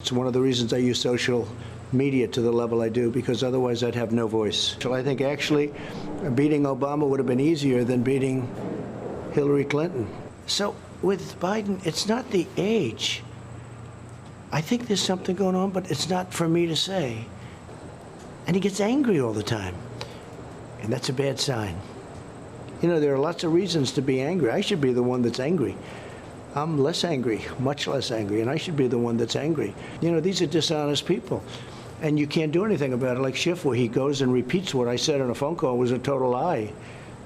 It's one of the reasons I use social media to the level I do, because otherwise I'd have no voice. So I think actually beating Obama would have been easier than beating Hillary Clinton. So with Biden, it's not the age. I think there's something going on, but it's not for me to say. And he gets angry all the time. And that's a bad sign. You know, there are lots of reasons to be angry. I should be the one that's angry. I'm less angry, much less angry, and I should be the one that's angry. You know, these are dishonest people. And you can't do anything about it, like Schiff, where he goes and repeats what I said on a phone call was a total lie.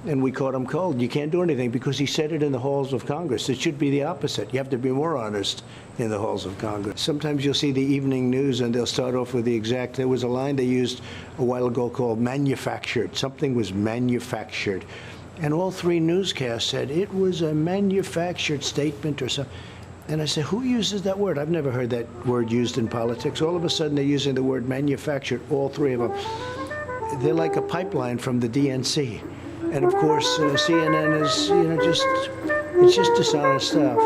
And we caught him cold. You can't do anything because he said it in the halls of Congress. It should be the opposite. You have to be more honest in the halls of Congress. Sometimes you'll see the evening news and they'll start off with the exact, there was a line they used a while ago called manufactured. Something was manufactured. And all three newscasts said it was a manufactured statement or something. And I said, who uses that word? I've never heard that word used in politics. All of a sudden they're using the word manufactured, all three of them. They're like a pipeline from the DNC. And of course, CNN is, you know, it's just dishonest stuff.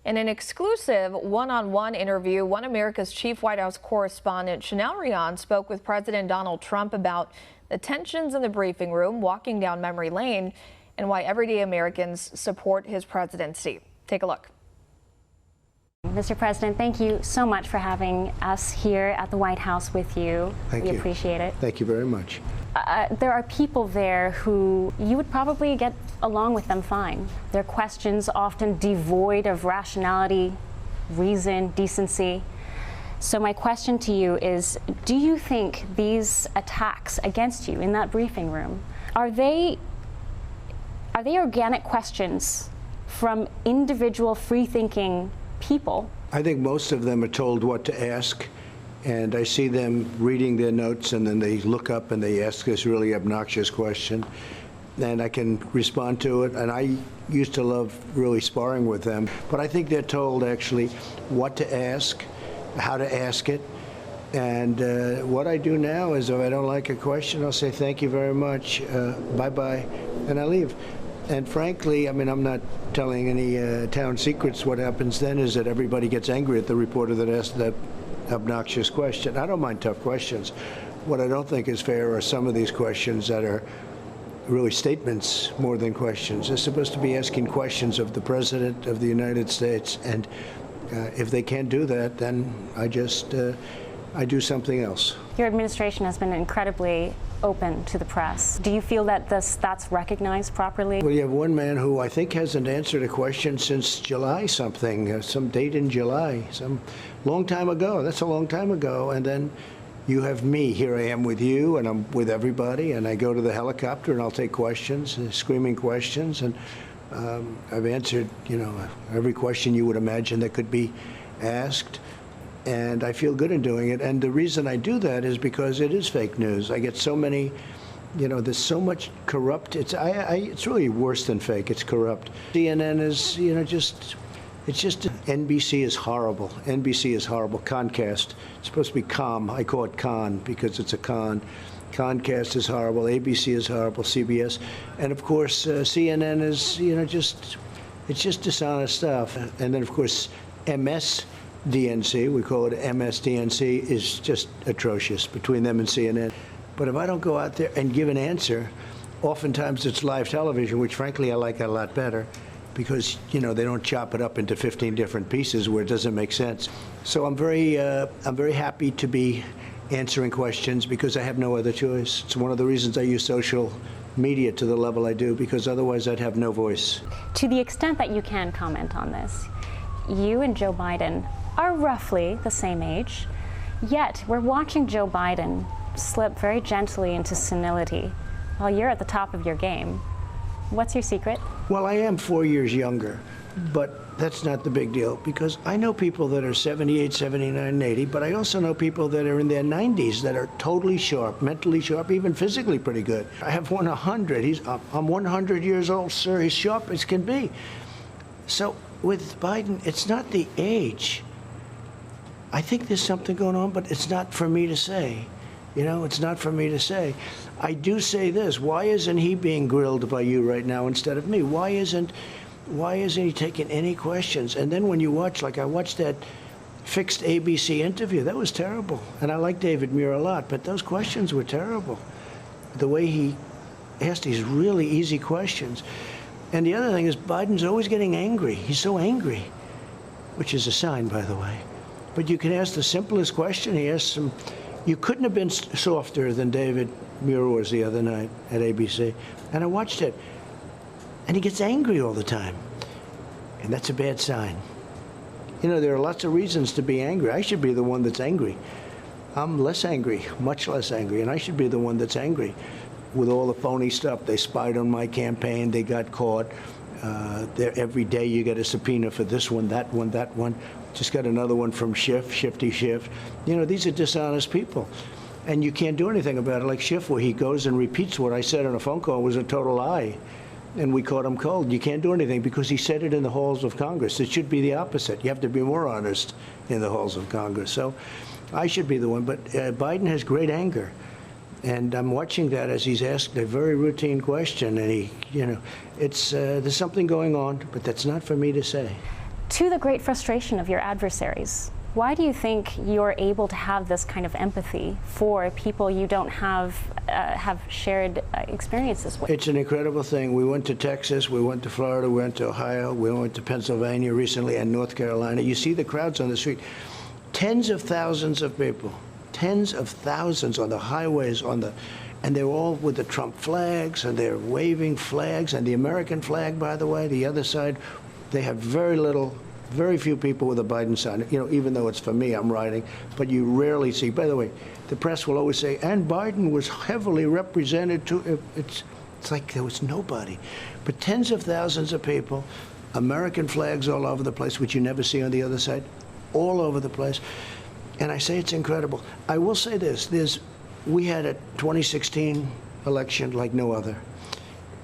In an exclusive one-on-one interview, One America's chief White House correspondent, Rion, spoke with President Donald Trump about the tensions in the briefing room, walking down memory lane, and why everyday Americans support his presidency. Take a look. Mr. President, thank you so much for having us here at the White House with you. Thank you. We appreciate it. Thank you very much. There are people there who you would probably get along with them fine. Their questions often devoid of rationality, reason, decency. So my question to you is, do you think these attacks against you in that briefing room, are they organic questions from individual free-thinking people? I think most of them are told what to ask, and I see them reading their notes and then they look up and they ask this really obnoxious question, and I can respond to it. And I used to love really sparring with them, but I think they're told actually what to ask, how to ask it. And what I do now is if I don't like a question, I'll say thank you very much, bye-bye, and I leave. And frankly, I mean, I'm not telling any town secrets. What happens then is that everybody gets angry at the reporter that asked that obnoxious question. I don't mind tough questions. What I don't think is fair are some of these questions that are really statements more than questions. They're supposed to be asking questions of the President of the United States. And if they can't do that, then I do something else. Your administration has been incredibly open to the press. Do you feel that that's recognized properly? Well, you have one man who I think hasn't answered a question since July something, some date in July, some long time ago. That's a long time ago. And then you have me. Here I am with you, and I'm with everybody, and I go to the helicopter and I'll take questions, screaming questions, and I've answered, you know, every question you would imagine that could be asked. And I feel good in doing it. And the reason I do that is because it is fake news. I get so many, you know, there's so much corrupt. It's really worse than fake. It's corrupt. CNN is, you know, it's just NBC is horrible. NBC is horrible. Comcast. It's supposed to be calm. I call it con because it's a con. Comcast is horrible. ABC is horrible. CBS. And of course, CNN is, you know, it's just dishonest stuff. And then of course, MSDNC, we call it MSDNC, is just atrocious between them and CNN. But if I don't go out there and give an answer, oftentimes it's live television, which frankly I like a lot better because, you know, they don't chop it up into 15 different pieces where it doesn't make sense. So I'm very happy to be answering questions because I have no other choice. It's one of the reasons I use social media to the level I do, because otherwise I'd have no voice. To the extent that you can comment on this, you and Joe Biden are roughly the same age, yet we're watching Joe Biden slip very gently into senility while you're at the top of your game. What's your secret? Well, I am 4 years younger, but that's not the big deal because I know people that are 78, 79, and 80, but I also know people that are in their 90s that are totally sharp, mentally sharp, even physically pretty good. I have one 100. I'm 100 years old, sir. He's sharp as can be. So with Biden, it's not the age. I think there's something going on, but it's not for me to say. You know, it's not for me to say. I do say this. Why isn't he being grilled by you right now instead of me? Why isn't Why isn't he taking any questions? And then when you watch, like I watched that fixed ABC interview, that was terrible. And I like David Muir a lot, but those questions were terrible. The way he asked these really easy questions. And the other thing is Biden's always getting angry. He's so angry, which is a sign, by the way. But you can ask the simplest question. He asked some, you couldn't have been softer than David Muir was the other night at ABC. And I watched it. And he gets angry all the time. And that's a bad sign. You know, there are lots of reasons to be angry. I should be the one that's angry. I'm less angry, much less angry, and I should be the one that's angry with all the phony stuff. They spied on my campaign. They got caught. Every day you get a subpoena for this one, that one, that one. Just got another one from Shifty Schiff. You know, these are dishonest people. And you can't do anything about it. Like Schiff, where he goes and repeats what I said on a phone call was a total lie. And we caught him cold. You can't do anything because he said it in the halls of Congress. It should be the opposite. You have to be more honest in the halls of Congress. So I should be the one. But Biden has great anger. And I'm watching that as he's asked a very routine question. And he, you know, there's something going on, but that's not for me to say. To the great frustration of your adversaries, why do you think you're able to have this kind of empathy for people you don't have shared experiences with? It's an incredible thing. We went to Texas, we went to Florida, we went to Ohio, we went to Pennsylvania recently, and North Carolina. You see the crowds on the street. Tens of thousands of people, tens of thousands on the highways, and they're all with the Trump flags, and they're waving flags, and the American flag, by the way, the other side, they have very few people with a Biden sign, you know, even though it's for me, I'm writing, but you rarely see. By the way, the press will always say, and Biden was heavily represented too. It's like there was nobody. But tens of thousands of people, American flags all over the place, which you never see on the other side, all over the place. And I say it's incredible. I will say this, we had a 2016 election like no other.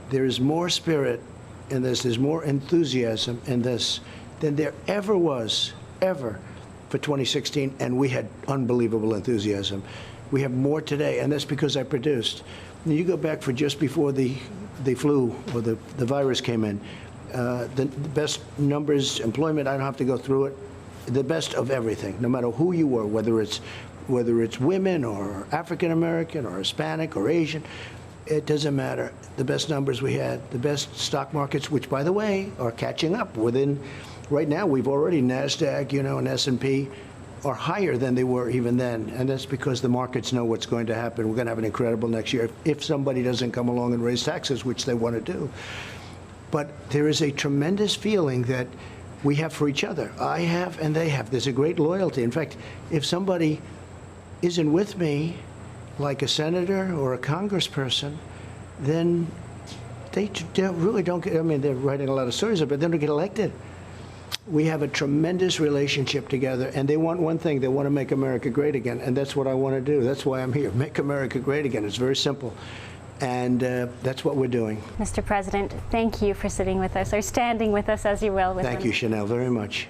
There is more spirit in this, there's more enthusiasm in this than there ever was, ever, for 2016, and we had unbelievable enthusiasm. We have more today, and that's because I produced. When you go back for just before the flu or the virus came in, the best numbers, employment, I don't have to go through it, the best of everything, no matter who you were, whether it's women or African American or Hispanic or Asian, it doesn't matter. The best numbers we had, the best stock markets, which, by the way, are catching up within. Right now, we've already NASDAQ, you know, and S&P are higher than they were even then. And that's because the markets know what's going to happen. We're going to have an incredible next year if somebody doesn't come along and raise taxes, which they want to do. But there is a tremendous feeling that we have for each other. I have and they have. There's a great loyalty. In fact, if somebody isn't with me, like a senator or a congressperson, then they really don't get, I mean, they're writing a lot of stories, but they don't get elected. We have a tremendous relationship together, and they want one thing. They want to make America great again, and that's what I want to do. That's why I'm here. Make America great again. It's very simple, and that's what we're doing. Mr. President, thank you for sitting with us, or standing with us, as you will. Thank you, Chanel, very much.